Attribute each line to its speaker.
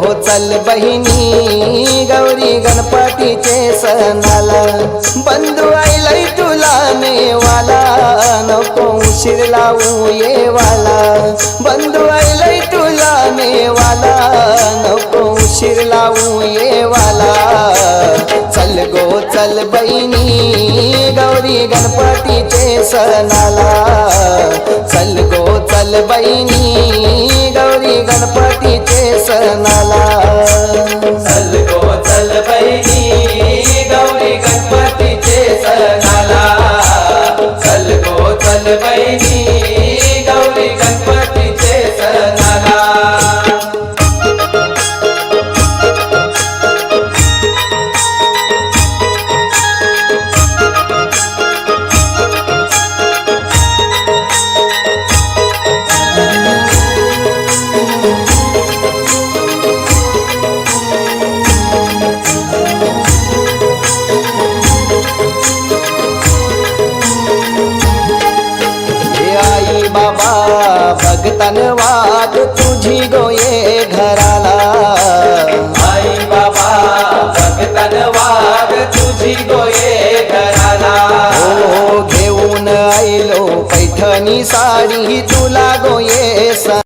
Speaker 1: गो चल बहिणी गौरी गणपतीचे सणाला बंधू आईलय तुला नेवाला नको उशीर लावू येवाला बंधू आईलय तुला नेवाला नको उशीर लावू येवाला चल गो चल बहिणी गौरी गणपतीचे सणाला चल गो चल बहिणी गौरी गणपतीचे सणाला
Speaker 2: चल गो चल बहिणी गौरी गणपतीचे सणाला चल गो चल बहिणी गौरी गणपतीचे सणाला
Speaker 1: बाबा भगतन वाद तुझी गोये घराला
Speaker 2: आई बाबा भगतन वाद तुझी गोये घराला
Speaker 1: हो घेऊन आईलो पैठणी साडी तुला गोये